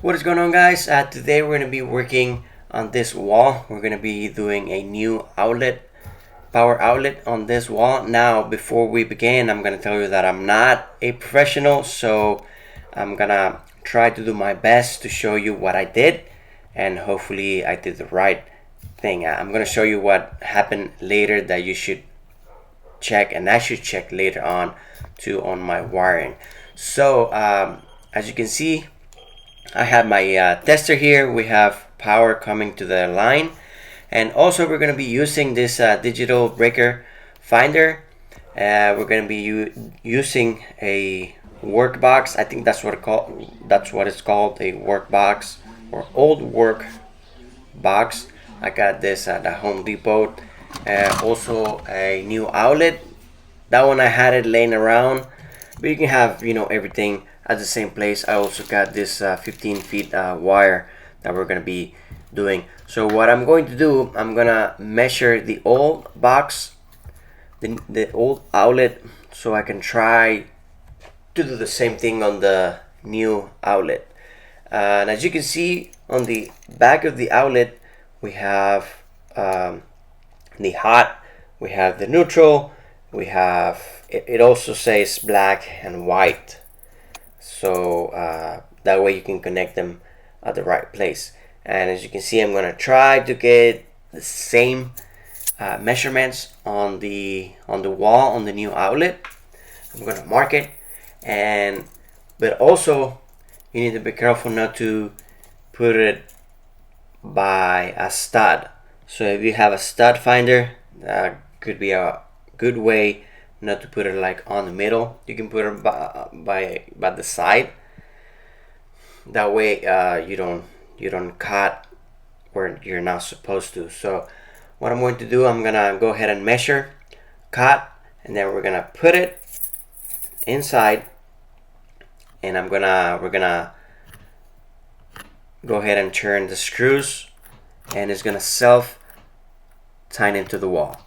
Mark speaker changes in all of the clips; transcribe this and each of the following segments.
Speaker 1: What is going on, guys? Today we're going to be working on this wall. We're going to be doing a new power outlet on this wall. Now, before we begin, I'm going to tell you that I'm not a professional, so I'm going to try to do my best to show you what I did, and hopefully I did the right thing. I'm going to show you what happened later that you should check, and I should check later on too on my wiring. So as you can see, I have my tester here. We have power coming to the line, and also we're going to be using this digital breaker finder. We're going to be using a work box. I think that's what it's called, a work box or old work box. I got this at the Home Depot. Also a new outlet. That one I had it laying around, but you can have everything at the same place. I also got this 15 feet wire that we're gonna be doing. So what I'm going to do, I'm gonna measure the old box, the old outlet, so I can try to do the same thing on the new outlet. And as you can see on the back of the outlet, we have the hot, we have the neutral, we have it also says black and white, so that way you can connect them at the right place. And as you can see, I'm going to try to get the same measurements on the wall on the new outlet. I'm going to mark it, but also you need to be careful not to put it by a stud. So if you have a stud finder, that could be a good way not to put it like on the middle. You can put it by the side. That way you don't cut where you're not supposed to. So what I'm going to do, I'm gonna go ahead and measure, cut, and then we're gonna put it inside, and we're gonna go ahead and turn the screws, and it's gonna self tighten into the wall.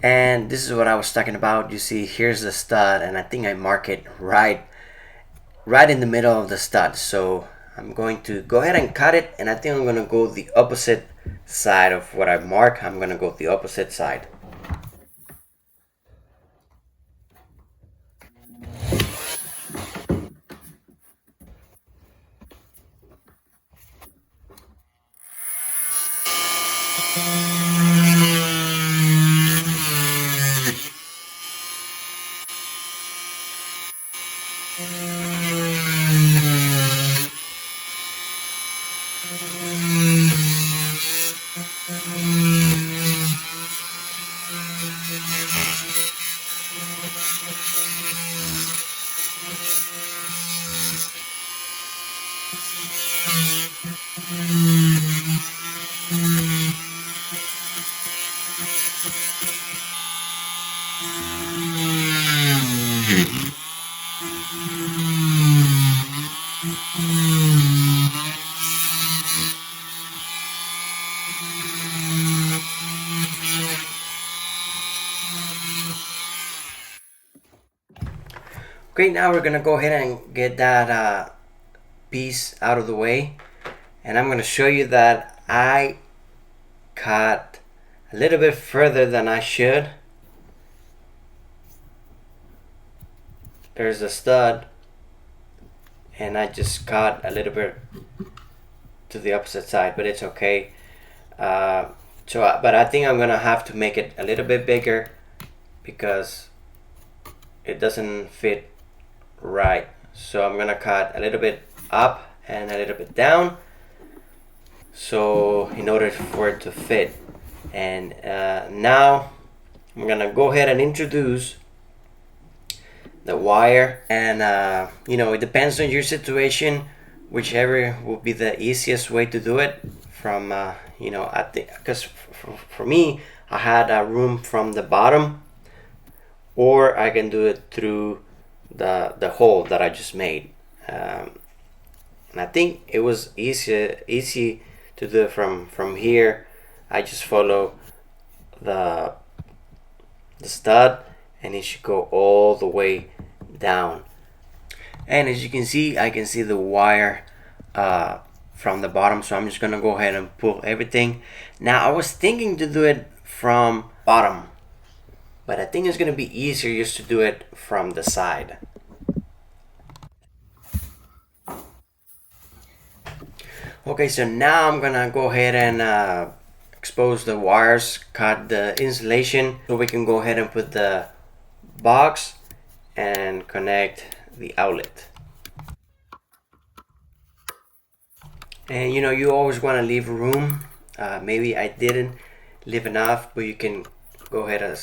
Speaker 1: And this is what I was talking about. You see, here's the stud, and I think I mark it right in the middle of the stud. So I'm going to go ahead and cut it, and I think I'm going to go the opposite side of what I mark. I'm going to go the opposite side. Okay, now we're gonna go ahead and get that piece out of the way, and I'm gonna show you that I cut a little bit further than I should. There's a stud, and I just cut a little bit to the opposite side, but it's okay. But I think I'm gonna have to make it a little bit bigger because it doesn't fit right. So I'm gonna cut a little bit up and a little bit down, so in order for it to fit. And now I'm gonna go ahead and introduce the wire, and it depends on your situation, whichever will be the easiest way to do it. From because for me, I had a room from the bottom, or I can do it through the hole that I just made, and I think it was easy to do it from here. I just follow the the stud, and it should go all the way down. And as you can see, I can see the wire from the bottom, so I'm just gonna go ahead and pull everything. Now I was thinking to do it from bottom, but I think it's gonna be easier just to do it from the side. Okay, so now I'm gonna go ahead and expose the wires, cut the insulation, so we can go ahead and put the box and connect the outlet. And you know, you always want to leave room. Maybe I didn't leave enough, but you can go ahead and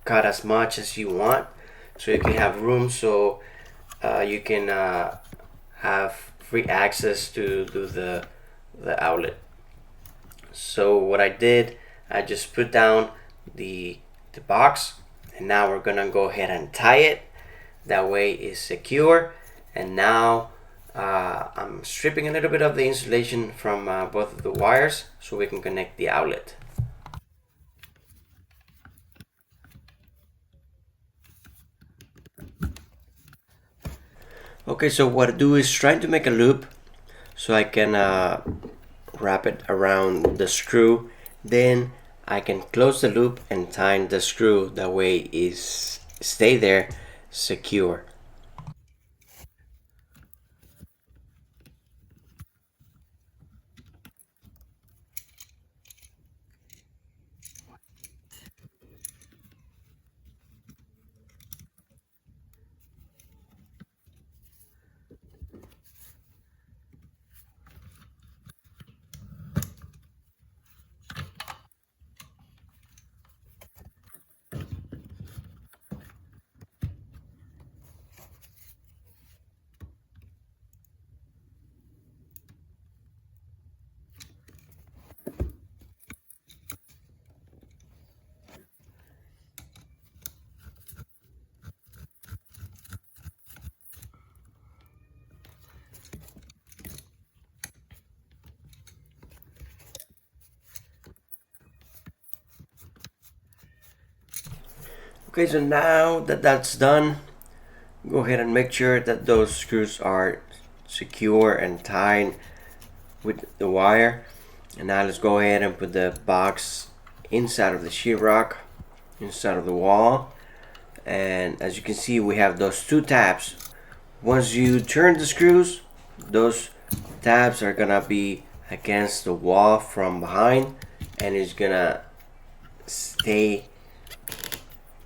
Speaker 1: cut as much as you want, so you can have room, so you can have free access to do the outlet. So what I did, I just put down the box, and now we're gonna go ahead and tie it. That way it's secure. And now I'm stripping a little bit of the insulation from both of the wires so we can connect the outlet. Okay, so what I do is trying to make a loop so I can wrap it around the screw. Then I can close the loop and tighten the screw. That way is stay there secure. Okay, so now that that's done, go ahead and make sure that those screws are secure and tied with the wire. And now let's go ahead and put the box inside of the sheetrock, inside of the wall. And as you can see, we have those two tabs. Once you turn the screws, those tabs are gonna be against the wall from behind, and it's gonna stay,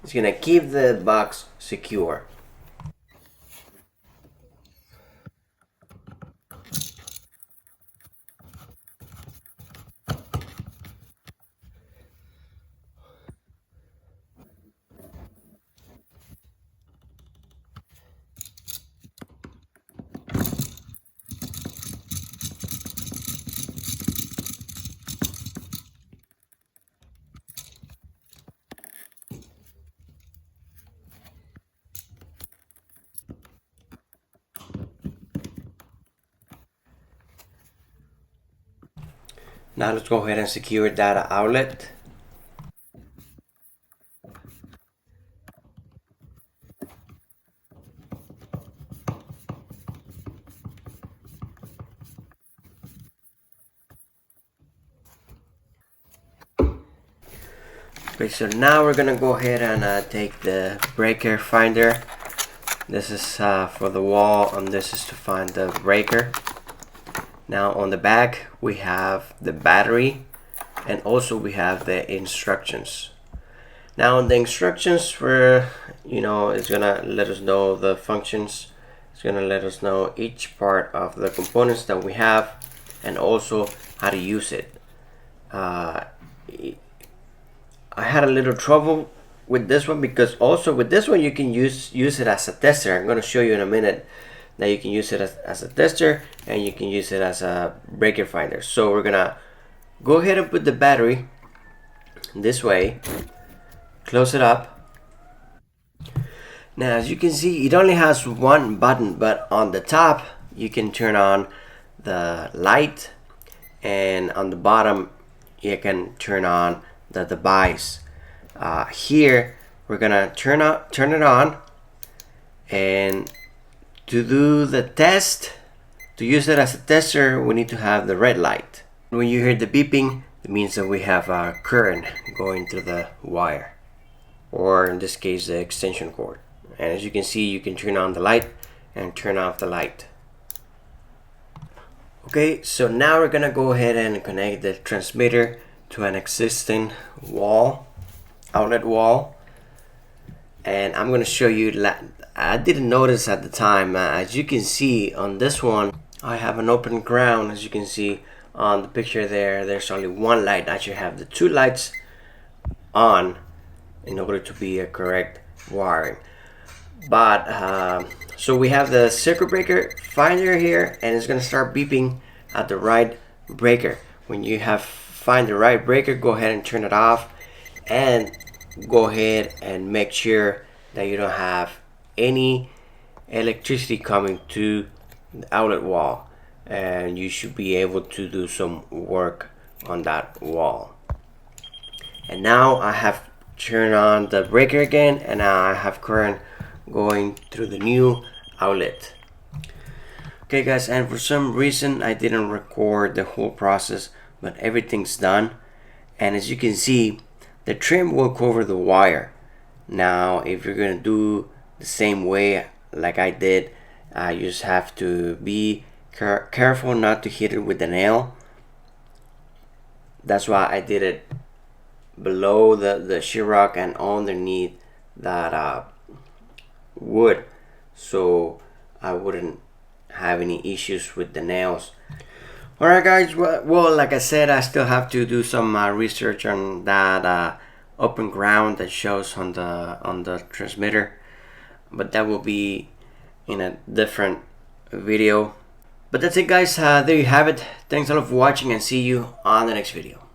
Speaker 1: it's gonna keep the box secure. Now let's go ahead and secure that outlet. Okay, so now we're gonna go ahead and take the breaker finder. This is for the wall, and this is to find the breaker. Now on the back we have the battery, and also we have the instructions. Now the instructions for, you know, it's gonna let us know the functions. It's gonna let us know each part of the components that we have, and also how to use it. I had a little trouble with this one, because also with this one you can use it as a tester. I'm going to show you in a minute that you can use it as a tester, and you can use it as a breaker finder. So we're gonna go ahead and put the battery this way, close it up. Now as you can see, it only has one button, but on the top you can turn on the light, and on the bottom you can turn on the device. Here we're gonna turn it on, and to do the test, to use it as a tester, we need to have the red light. When you hear the beeping, it means that we have a current going through the wire, or in this case the extension cord. And as you can see, you can turn on the light and turn off the light. Okay, so now we're gonna go ahead and connect the transmitter to an existing wall, outlet wall. And I'm gonna show you, I didn't notice at the time, as you can see on this one, I have an open ground. As you can see on the picture there, there's only one light. I should have the two lights on in order to be a correct wiring. But so we have the circuit breaker finder here, and it's gonna start beeping at the right breaker. When you have find the right breaker, go ahead and turn it off, and go ahead and make sure that you don't have any electricity coming to the outlet wall, and you should be able to do some work on that wall. And now I have turned on the breaker again, and now I have current going through the new outlet. Okay guys, and for some reason I didn't record the whole process, but everything's done. And as you can see, the trim will cover the wire. Now if you're gonna do the same way like I did, you just have to be careful not to hit it with the nail. That's why I did it below the sheetrock and underneath that wood, so I wouldn't have any issues with the nails. Alright guys, well like I said, I still have to do some research on that open ground that shows on the transmitter, but that will be in a different video. But that's it guys, there you have it. Thanks a lot for watching, and see you on the next video.